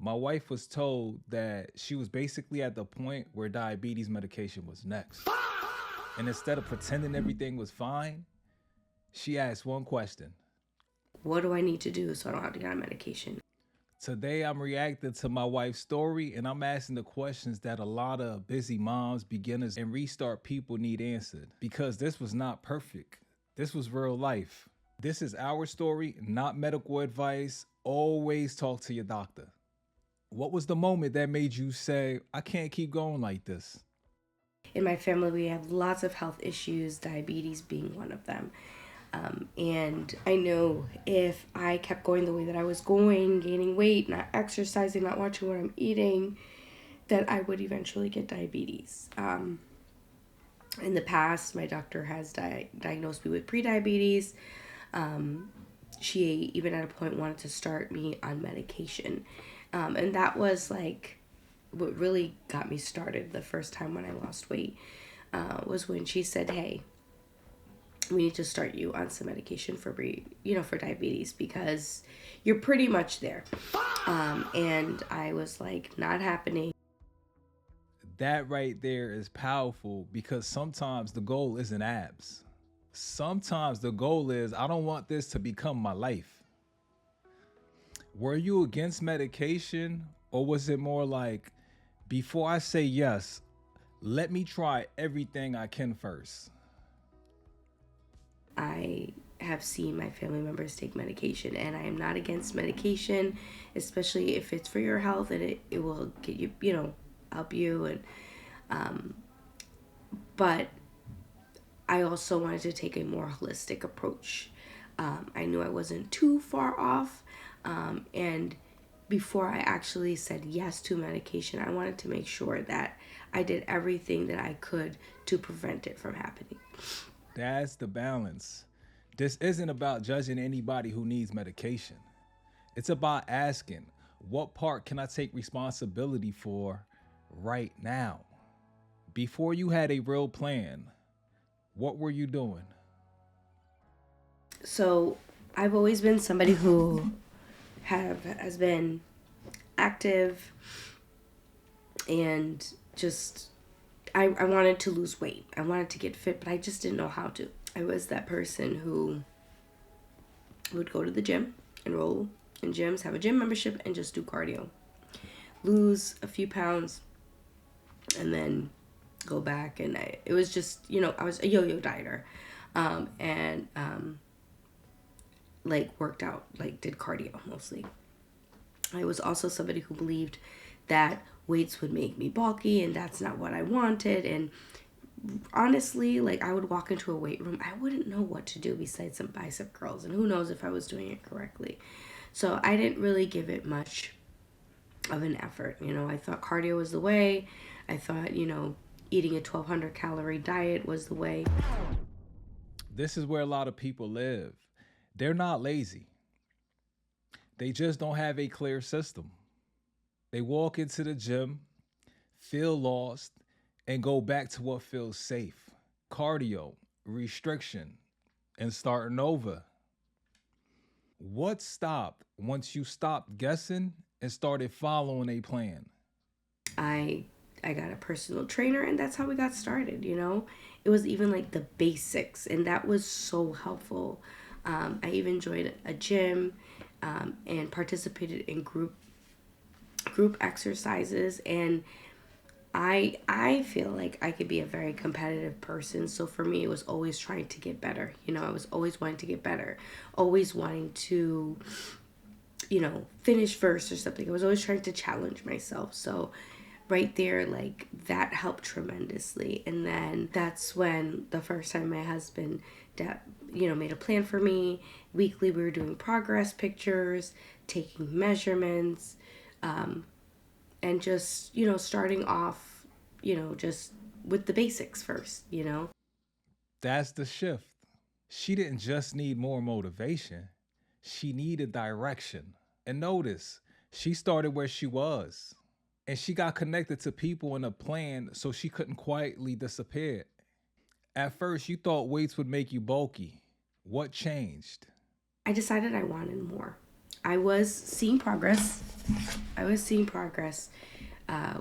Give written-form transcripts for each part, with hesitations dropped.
My wife was told that she was basically at the point where diabetes medication was next. And instead of pretending everything was fine, she asked one question. What do I need to do so I don't have to get on medication? Today, I'm reacting to my wife's story and I'm asking the questions that a lot of busy moms, beginners, and restart people need answered because this was not perfect. This was real life. This is our story, not medical advice. Always talk to your doctor. What was the moment that made you say, I can't keep going like this? In my family, we have lots of health issues, diabetes being one of them. And I know if I kept going the way that I was going, gaining weight, not exercising, not watching what I'm eating, that I would eventually get diabetes. In the past, my doctor has diagnosed me with prediabetes. She even at a point wanted to start me on medication. And that was like what really got me started the first time when I lost weight, was when she said, hey, we need to start you on some medication for for diabetes because you're pretty much there. And I was like, not happening. That right there is powerful because sometimes the goal isn't abs. Sometimes the goal is, I don't want this to become my life. Were you against medication or was it more like, before I say yes, let me try everything I can first? I have seen my family members take medication, and I am not against medication, especially if it's for your health and it will get you, help you. And but I also wanted to take a more holistic approach. I knew I wasn't too far off, and before I actually said yes to medication, I wanted to make sure that I did everything that I could to prevent it from happening. That's the balance. This isn't about judging anybody who needs medication. It's about asking, what part can I take responsibility for right now? Before you had a real plan, what were you doing? So I've always been somebody who has been active and just I wanted to lose weight. I wanted to get fit, but I just didn't know how to. I was that person who would go to the gym, enroll in gyms, have a gym membership, and just do cardio. Lose a few pounds, and then go back. And it was just, I was a yo-yo dieter, and like worked out, like did cardio mostly. I was also somebody who believed that weights would make me bulky, and that's not what I wanted. And honestly, like I would walk into a weight room, I wouldn't know what to do besides some bicep curls, and who knows if I was doing it correctly. So I didn't really give it much of an effort. I thought cardio was the way. I thought, eating a 1,200 calorie diet was the way. This is where a lot of people live. They're not lazy, they just don't have a clear system. They walk into the gym, feel lost, and go back to what feels safe: cardio, restriction, and starting over. What stopped once you stopped guessing and started following a plan? I I got a personal trainer, and that's how we got started. It was even like the basics, and that was so helpful. I even joined a gym, and participated in group exercises, and I feel like I could be a very competitive person. So for me, it was always trying to get better. I was always wanting to get better, always wanting to finish first or something. I was always trying to challenge myself. So right there, like that helped tremendously. And then that's when the first time my husband made a plan for me. Weekly we were doing progress pictures, taking measurements, and just starting off, just with the basics first. That's the shift. She didn't just need more motivation, she needed direction. And notice, she started where she was. And she got connected to people in a plan so she couldn't quietly disappear. At first, you thought weights would make you bulky. What changed? I decided I wanted more. I was seeing progress. I was seeing progress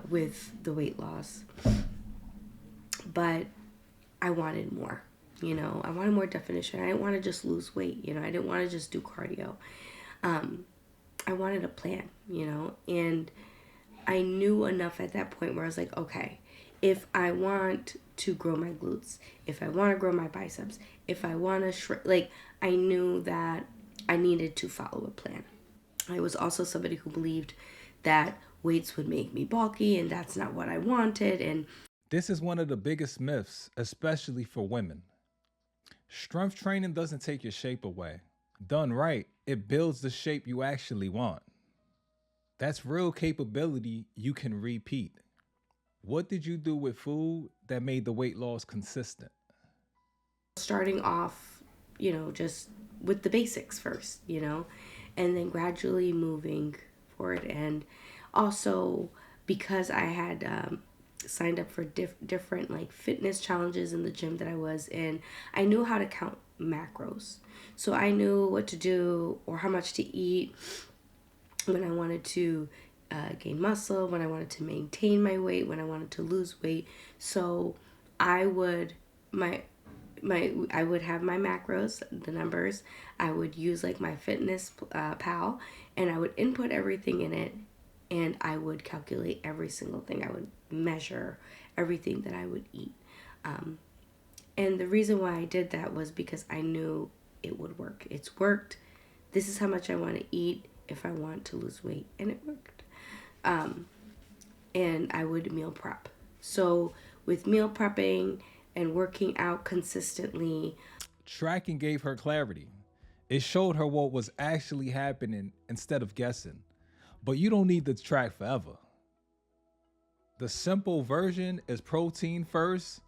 with the weight loss, but I wanted more. I wanted more definition. I didn't want to just lose weight. I didn't want to just do cardio. Um, I wanted a plan, and I knew enough at that point where I was like, okay, if I want to grow my glutes, if I want to grow my biceps, if I want to shrink, like, I knew that I needed to follow a plan. I was also somebody who believed that weights would make me bulky, and that's not what I wanted. And This is one of the biggest myths, especially for women. Strength training doesn't take your shape away. Done right, it builds the shape you actually want. That's real capability you can repeat. What did you do with food that made the weight loss consistent? starting off, just with the basics first, and then gradually moving forward. And also, because I had signed up for different like fitness challenges in the gym that I was in, I knew how to count macros. So I knew what to do or how much to eat when I wanted to gain muscle, when I wanted to maintain my weight, when I wanted to lose weight. So I would I would have my macros, the numbers. I would use like my fitness pal, and I would input everything in it, and I would calculate every single thing. I would measure everything that I would eat. Um, and the reason why I did that was because I knew it would work. It's worked. This is how much I want to eat if I want to lose weight, and it worked. Um, and I would meal prep. So with meal prepping and working out consistently, Tracking gave her clarity. It showed her what was actually happening instead of guessing. But you don't need to track forever. The simple version is protein first,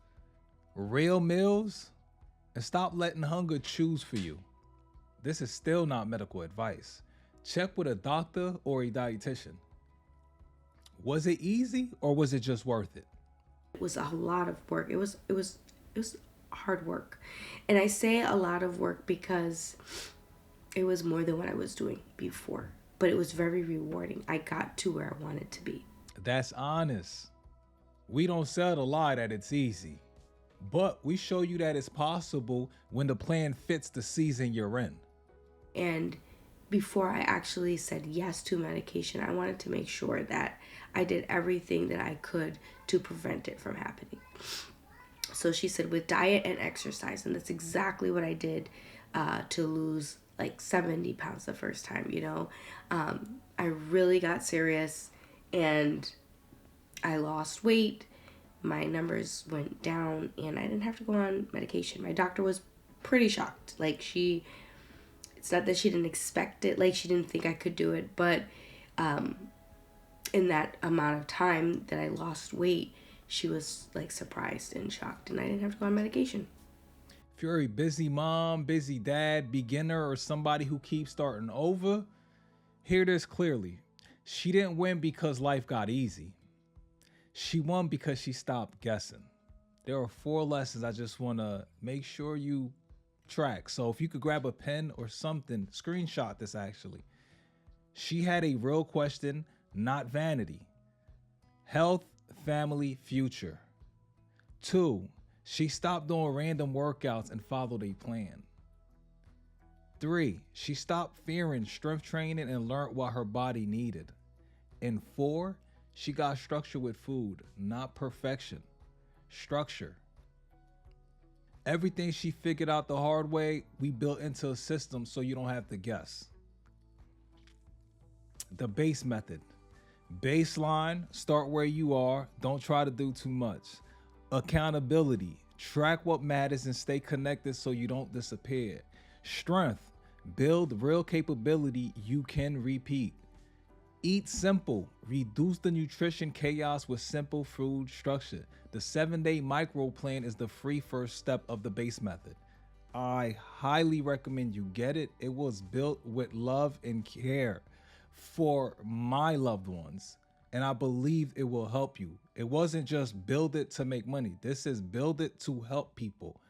real meals, and stop letting hunger choose for you. This is still not medical advice. Check with a doctor or a dietitian. Was it easy or was it just worth it? it was a lot of work. It was hard work. And I say a lot of work because it was more than what I was doing before. But it was very rewarding. I got to where I wanted to be. That's honest. We don't sell the lie that it's easy, but we show you that it's possible when the plan fits the season you're in. And before I actually said yes to medication, I wanted to make sure that I did everything that I could to prevent it from happening. So she said with diet and exercise, and that's exactly what I did to lose like 70 pounds the first time. I really got serious, and I lost weight. My numbers went down, and I didn't have to go on medication. My doctor was pretty shocked. It's not that she didn't expect it, like she didn't think I could do it, but um, in that amount of time that I lost weight, she was like surprised and shocked, and I didn't have to go on medication. If you're a busy mom, busy dad, beginner, or somebody who keeps starting over, hear this clearly. She didn't win because life got easy. She won because she stopped guessing. There are 4 lessons I just want to make sure you track. So if you could grab a pen or something, screenshot this actually. She had a real question, not vanity. Health, family, future. 2, she stopped doing random workouts and followed a plan. 3, she stopped fearing strength training and learned what her body needed. And 4, she got structure with food, not perfection. Structure. Everything she figured out the hard way, we built into a system so you don't have to guess. The base method. Baseline, start where you are, don't try to do too much. Accountability, track what matters and stay connected so you don't disappear. Strength, build real capability you can repeat. Eat simple, reduce the nutrition chaos with simple food structure. The 7-day micro plan is the free first step of the base method. I highly recommend you get it. It was built with love and care for my loved ones, and I believe it will help you. It wasn't just build it to make money. This is build it to help people.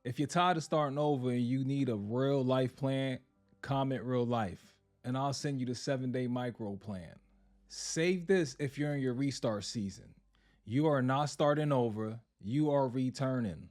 If you're tired of starting over and you need a real life plan, comment real life, and I'll send you the 7-day micro plan. Save this if you're in your restart season. You are not starting over, you are returning.